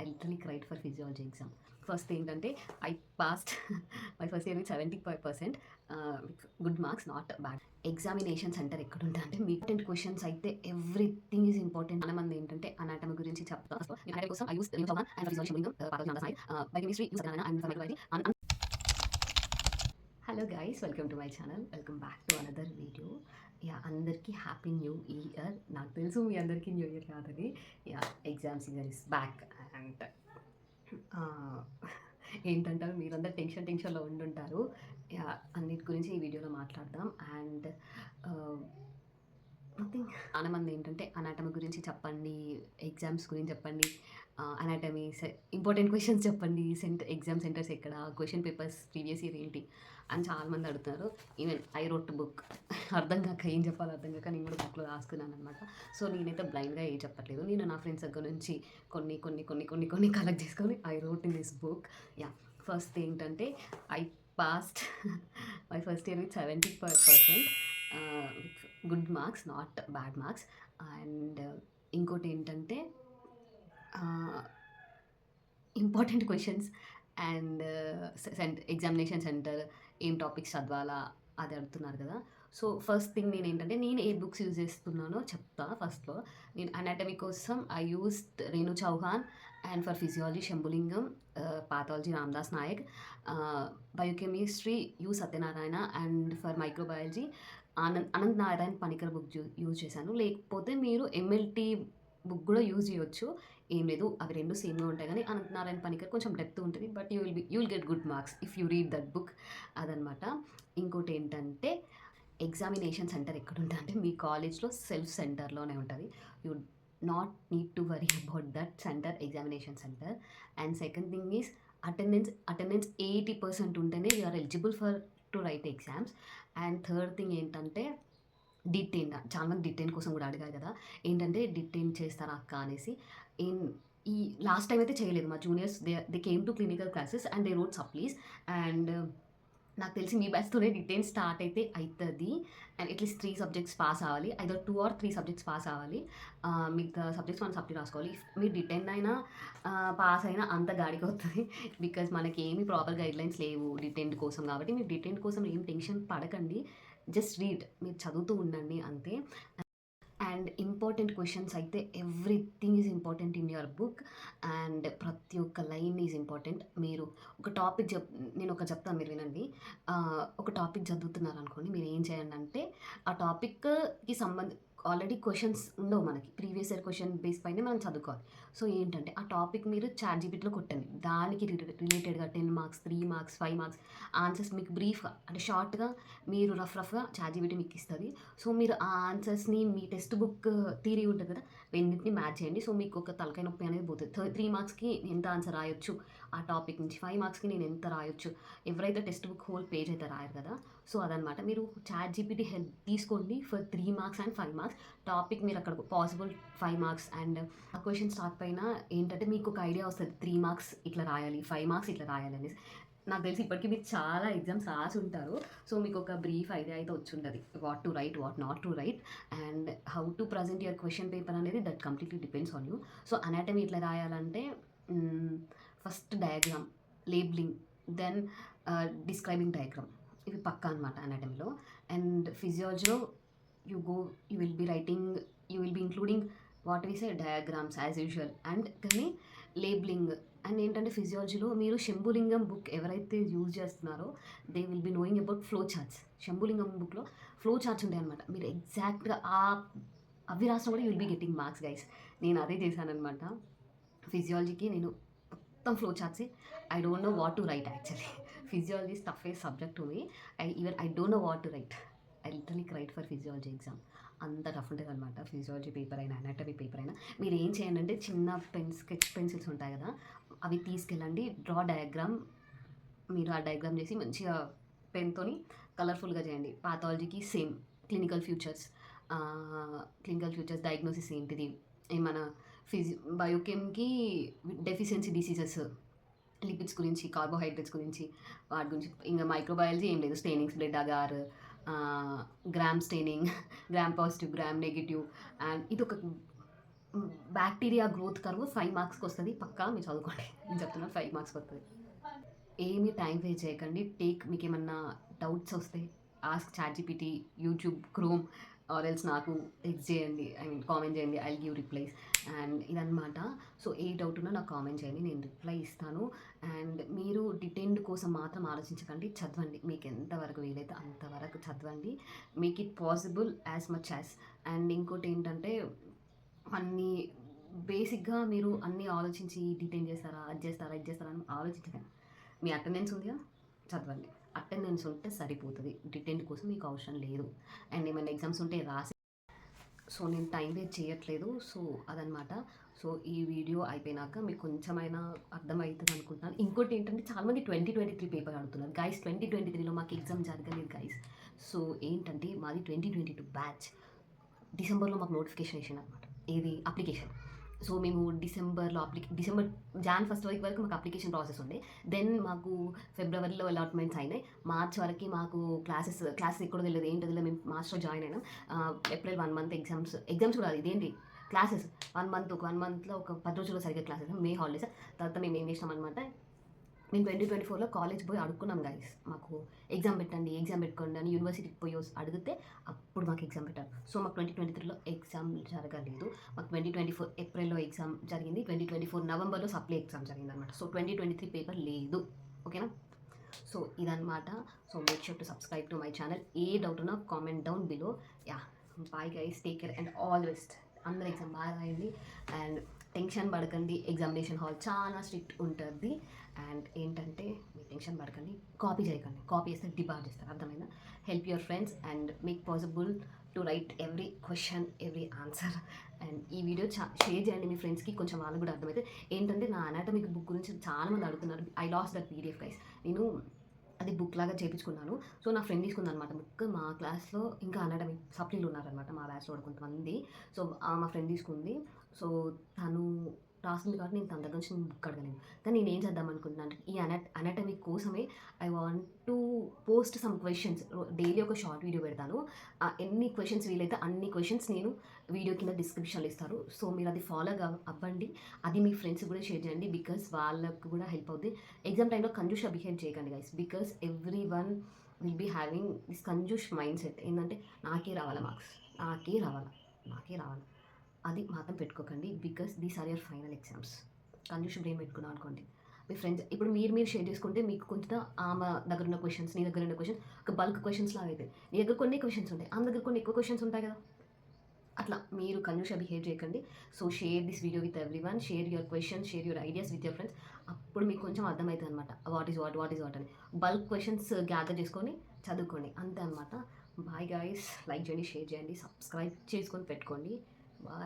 Literally cried for physiology exam. First ఏంటంటే I passed my first year with 75% with good marks, not bad. Examination centre ఎక్కడుంటా అంటే important questions అయితే everything is important. చాలా మంది ఏంటంటే anatomy గురించి చెప్తాను. అనాటమీ కోసం I use Newton and physiology pathology and science, biochemistry use and microbiology. Hello guys, welcome to my channel. Welcome back to another video. Yeah, అందరికీ happy new year. నాకు తెలుసు మీ అందరికీ న్యూ ఇయర్ కాదని. Yeah, exam season is back and ఏంటంటారు, మీరందరూ టెన్షన్లో ఉండుంటారు. యా, అన్నిటి గురించి ఈ వీడియోలో మాట్లాడదాం. అండ్ నథింగ్, చాలా మంది ఏంటంటే అనాటమీ గురించి చెప్పండి, ఎగ్జామ్స్ గురించి చెప్పండి, అనాటమీ ఇంపార్టెంట్ క్వశ్చన్స్ చెప్పండి, ఎగ్జామ్ సెంటర్స్ ఎక్కడ, క్వశ్చన్ పేపర్స్ ప్రీవియస్ ఇయర్ ఏంటి అని చాలామంది అడుగుతున్నారు. Even I wrote book. అర్థం కాక ఏం చెప్పాలో అర్థం కాక నేను కూడా బుక్లో రాసుకున్నాను అనమాట. సో నేనైతే బ్లైండ్గా ఏం చెప్పట్లేదు. నేను నా ఫ్రెండ్స్ దగ్గర నుంచి కొన్ని కొన్ని కొన్ని కొన్ని కొన్ని కలెక్ట్ చేసుకొని I wrote in this book. Yeah, first ఏంటంటే I passed my first year with 75% with good marks, not bad marks. And ఇంకోటి ఏంటంటే important questions and examination centre ఏం టాపిక్స్ చదవాలా అది అడుగుతున్నారు కదా. సో ఫస్ట్ థింగ్ నేను ఏంటంటే నేను ఏ బుక్స్ యూజ్ చేస్తున్నానో చెప్తా. ఫస్ట్లో నేను అనాటమీ కోసం I use Renu Chauhan, and for physiology Shambulingam, pathology Ramdas Nayak, biochemistry U Satyanarayana, and for microbiology Ananth Narayan Paniker book use చేశాను. లేకపోతే మీరు ఎంఎల్టీ బుక్ కూడా యూజ్ చేయొచ్చు, ఏం లేదు, అవి రెండు సేమ్గా ఉంటాయి. కానీ అనంత్ నారాయణ్ పనికర్ కొంచెం డెప్త్ ఉంటుంది, but you will get good marks if you read that book. అదనమాట. ఇంకోటి ఏంటంటే ఎగ్జామినేషన్ సెంటర్ ఎక్కడుంటుంది అంటే మీ కాలేజ్లో సెల్ఫ్ సెంటర్లోనే ఉంటుంది. You not need to worry about that centre, examination centre. And second thing is attendance 80% ఉంటేనే you are eligible for to write exams. And third thing ఏంటంటే డిటైన్. చాలామంది డిటైన్ కోసం కూడా అడిగారు కదా, ఏంటంటే డిటైన్ చేస్తారా అక్క అనేసి. ఈ లాస్ట్ టైం అయితే చేయలేదు. మా juniors they came to clinical classes and they wrote supplies. And నాకు తెలిసి మీ బ్యాచ్తోనే డిటైన్ స్టార్ట్ అయితే అవుతుంది. అండ్ అట్లీస్ట్ 3 సబ్జెక్ట్స్ పాస్ అవ్వాలి, ఐదర్ 2 or 3 సబ్జెక్ట్స్ పాస్ అవ్వాలి. మిగతా సబ్జెక్ట్స్ మనం సప్లీ రాసుకోవాలి. మీరు డిటైన్ అయినా పాస్ అయినా అంత గాడికి అవుతుంది. బికాజ్ మనకి ఏమి ప్రాపర్ గైడ్లైన్స్ లేవు డిటైన్ కోసం. కాబట్టి మీరు డిటైన్ కోసం ఏం టెన్షన్ పడకండి, జస్ట్ రీడ్, మీరు చదువుతూ ఉండండి అంతే. అండ్ ఇంపార్టెంట్ క్వశ్చన్స్ అయితే everything is important in your book. And ప్రతి ఒక్క లైన్ ఈజ్ ఇంపార్టెంట్. మీరు ఒక టాపిక్ నేను ఒక చెప్తాను, మీరు వినండి. ఒక టాపిక్ చదువుతున్నారు అనుకోండి, మీరు ఏం చేయండి అంటే ఆ టాపిక్కి ఆల్రెడీ క్వశ్చన్స్ ఉండవు మనకి, ప్రీవియస్ ఇయర్ క్వశ్చన్ బేస్ పైన మనం చదువుకోవాలి. సో ఏంటంటే ఆ టాపిక్ మీరు ChatGPTలో కొట్టండి, దానికి రిలేటెడ్గా 10 మార్క్స్, 3 మార్క్స్, 5 మార్క్స్ ఆన్సర్స్ మీకు బ్రీఫ్గా, అంటే షార్ట్గా మీరు రఫ్గా ChatGPT మీకు ఇస్తుంది. సో మీరు ఆ ఆన్సర్స్ని మీ టెక్స్ట్ బుక్ థియరీ ఉంటుంది కదా, రెండింటిని మ్యాచ్ చేయండి. సో మీకు ఒక తలకాయ నొప్పి అనేది పోతుంది. 3 మార్క్స్కి ఎంత ఆన్సర్ రాయొచ్చు ఆ టాపిక్ నుంచి, 5 మార్క్స్కి నేను ఎంత రాయొచ్చు. ఎవరైతే టెక్స్ట్ బుక్ హోల్ పేజ్ అయితే రాయరు కదా, సో అదనమాట. మీరు ChatGPT హెల్ప్ తీసుకోండి for 3 marks and 5 marks. Topic మీరు అక్కడ పాసిబుల్ 5 మార్క్స్ అండ్ ఆ క్వశ్చన్ స్టార్ట్ పైన ఏంటంటే మీకు ఒక ఐడియా వస్తుంది, 3 మార్క్స్ ఇట్లా రాయాలి, 5 మార్క్స్ ఇట్లా రాయాలి అనేసి. నాకు తెలిసి ఇప్పటికీ మీరు చాలా ఎగ్జామ్స్ రాసి ఉంటారు. సో మీకు ఒక బ్రీఫ్ ఐడియా అయితే వచ్చి ఉంటుంది, what to write, what not to write, and how to present your question paper అనేది that completely depends on you. So anatomy ఇట్లా రాయాలంటే first diagram, labelling, then describing diagram, ఇవి పక్కా అనమాట అనాటమీలో. అండ్ ఫిజియాలజీలో you will be including what we say diagrams as usual. And కానీ labelling and ఏంటంటే ఫిజియాలజీలో మీరు శంభులింగం బుక్ ఎవరైతే యూజ్ చేస్తున్నారో they will be knowing about flow charts. Shambhulingam బుక్లో ఫ్లో చార్ట్స్ ఉంటాయి అనమాట. మీరు ఎగ్జాక్ట్గా అవి రాసిన కూడా you will be getting marks guys. నేను అదే చేశానమాట ఫిజియాలజీకి. నేను మొత్తం flow charts. I don't know what to right actually. Physiology toughest subject to me. I don't know what to right. I literally cried for physiology exam. అంత tough ఉంటుంది అనమాట physiology paper అయినా anatomy paper అయినా. మీరు ఏం చేయండి అంటే చిన్న స్కెచ్ పెన్సిల్స్ ఉంటాయి కదా, అవి తీసుకెళ్ళండి, డ్రా డయాగ్రామ్. మీరు ఆ డయాగ్రామ్ చేసి మంచిగా పెన్తోని కలర్ఫుల్గా చేయండి. పాథాలజీకి సేమ్, క్లినికల్ ఫ్యూచర్స్ డయాగ్నోసిస్ ఏంటిది, ఏమైనా బయోకెమ్కి డెఫిషియన్సీ డిసీజెస్, లిపిడ్స్ గురించి, కార్బోహైడ్రేట్స్ గురించి, వాటి గురించి. ఇంకా మైక్రోబయాలజీ ఏం లేదు, stainings, blood agar, gram staining, gram positive, gram negative. And ఇది ఒక బ్యాక్టీరియా గ్రోత్ కర్వ్ 5 మార్క్స్‌కి వస్తది. పక్కా మీరు చదువుకోండి. నేను చెప్తున్నా 5 మార్క్స్‌కి వస్తది. ఏమి టైం వేస్ట్ చేయకండి. మీకేమన్నా డౌట్స్ వస్తే ask ChatGPT, YouTube, chrome or else నాకు టెక్స్ట్ చేయండి. ఐ మీన్ కామెంట్ చేయండి. I will give replies. And ఇదనమాట. సో, ఏ డౌట్ ఉన్నా నాకు కామెంట్ చేయండి. నేను రిప్లై ఇస్తాను. అండ్ మీరు డిటెండ్ కోసం మాత్రం ఆలోచించకండి. చదవండి. మీకు ఎంతవరకు వీలైతే అంతవరకు చదవండి. Make it possible as much as. And ఇంకోటేంటంటే అన్నీ బేసిక్‌గా మీరు అన్నీ ఆలోచించి డిటైన్ చేస్తారా? అది చేస్తారా? ఇది చేస్తారా? అని ఆలోచించకండి. మీ అటెండెన్స్ ఉందిగా చదవండి. అటెండెన్స్ ఉంటే సరిపోతది. డిటెండ్ కోసం మీకు అవసరం లేదు. అండ్ ఏమైనా ఎగ్జామ్స్ ఉంటే రాసి సో, నేను టైం వేస్ట్ చేయట్లేదు. సో, అదనమాట. సో, ఈ వీడియో అయిపోయినాక మీకు కొంచెమైనా అర్థమైతది అనుకుంటున్నాను. ఇంకోటేంటంటే చాలామంది 2023 పేపర్ అడుగుతున్నారు. గైస్ 2023లో మాకు ఎగ్జామ్ జరగలేదు గైస్. సో, ఏంటంటే మాది 2022 బ్యాచ్. డిసెంబర్‌లో మాకు నోటిఫికేషన్ ఇచ్చిండనమాట. ఏది అప్లికేషన్. సో, మేము డిసెంబర్ జాన్ ఫస్ట్ వీక్ వరకు మాకు అప్లికేషన్ ప్రాసెస్ ఉండే. దెన్ మాకు ఫిబ్రవరిలో అలాట్‌మెంట్స్ అయినాయి. మార్చ్ వరకి మాకు క్లాసెస్ ఎక్కడో తెలీదు. ఏంటో తెలీదు. మేము మార్చ్‌లో జాయిన్ అయినాం. ఏప్రిల్ 1 మంత్ ఎగ్జామ్స్ కూడా కాదు. ఇదేంటి క్లాసెస్ 1 మంత్‌లో ఒక 10 రోజుల్లో సరిగ్గా క్లాసెస్. మే హాలిడేస్. తర్వాత మేము ఏం చేసినామనమాట, మేము 2024లో కాలేజ్ పోయి అడుక్కున్నాం గైస్. మాకు ఎగ్జామ్ పెట్టుకోండి అని యూనివర్సిటీకి పోయి అడిగితే అప్పుడు మాకు ఎగ్జామ్ పెట్టారు. సో, మాకు 2023లో ఎగ్జామ్ జరగలేదు. మాకు 2024 ఏప్రిల్‌లో ఎగ్జామ్ జరిగింది. 2024 నవంబర్‌లో సప్లీ ఎగ్జామ్ జరిగిందనమాట. సో, 2023 పేపర్ లేదు. ఓకేనా? సో, ఇదనమాట. So, make sure to subscribe to my channel. ఏ డౌట్ ఉన్నా comment down below. Yeah! Bye guys. Take care and all the best. అందరూ ఎగ్జామ్ బాగా రాయండి. అండ్ టెన్షన్ పడకండి. ఎగ్జామినేషన్ హాల్ చాలా స్ట్రిక్ట్ ఉంటుంది. అండ్ ఏంటంటే మీరు టెన్షన్ పడకండి. కాపీ చేయకండి. కాపీ చేస్తే డిబార్ చేస్తారు. అర్థమైందా? Help your friends and make possible to right every question, every answer. And ఈ వీడియో షేర్ చేయండి మీ ఫ్రెండ్స్కి. కొంచెం వాళ్ళకి కూడా అర్థమైతే. ఏంటంటే నా అనాటమిక్ బుక్ గురించి చాలామంది అడుగుతున్నారు. I last that PDF guys. నేను అది బుక్ లాగా చేపించుకున్నాను. సో, నా ఫ్రెండ్ తీసుకుందనమాట బుక్. మా క్లాస్‌లో ఇంకా అనాటమీ సప్లీలు ఉన్నారనమాట మా బ్యాచ్‌లో కూడా కొంతమంది. సో, మా ఫ్రెండ్ తీసుకుంది. సో, తను రాసింది కాబట్టి నేను తన దగ్గర నుంచి నేను బుక్ అడగలేదు. కానీ నేనేం చేద్దాం అనుకుంటున్నాను అంటే ఈ అనాటమీ కోసమే I want to post some questions. Daily ఒక షార్ట్ వీడియో పెడతాను. ఎన్ని క్వెషన్స్ వీలైతే అన్ని క్వెషన్స్ నేను వీడియో కింద డిస్క్రిప్షన్‌లో ఇస్తారు. సో, మీరు అది ఫాలో అవ్వండి. అది మీ ఫ్రెండ్స్‌కి కూడా షేర్ చేయండి. బికాజ్ వాళ్ళకు కూడా హెల్ప్ అవుద్ది. ఎగ్జామ్ టైంలో కంజూష్‌గా బిహేవ్ చేయకండి guys. Because everyone will be having this కంజూష్ మైండ్ సెట్. ఏంటంటే నాకే రావాలా మార్క్స్, నాకే రావాలా అది మాత్రం పెట్టుకోకండి. Because these are your final exams. కంజూషన్ బ్రెయిన్ పెట్టుకున్నాం అనుకోండి. మీ ఫ్రెండ్స్ ఇప్పుడు మీరు షేర్ చేసుకుంటే మీకు కొంత ఆమె దగ్గర ఉన్న క్వశ్చన్స్, నీ దగ్గర ఉన్న క్వశ్చన్స్ ఒక బల్క్ క్వశ్చన్స్ లాగా అవుతాయి. నీ దగ్గర కొన్ని క్వశ్చన్స్ ఉంటాయి, ఆమె దగ్గర కొన్ని ఎక్కువ క్వశ్చన్స్ ఉంటాయి కదా. అట్లా మీరు కంజూషన్‌గా బిహేవ్ చేయకండి. So, share this video with everyone. Share your questions, share your ideas with your friends. అప్పుడు మీకు కొంచెం అర్థమవుతుందనమాట. వాట్ ఈస్ వాట్ అని. బల్క్ క్వెషన్స్ గ్యాదర్ చేసుకొని చదువుకోండి. అంతే అనమాట. Bye guys. లైక్ చేయండి, షేర్ చేయండి, సబ్స్క్రైబ్ చేసుకొని పెట్టుకోండి. బాయ్.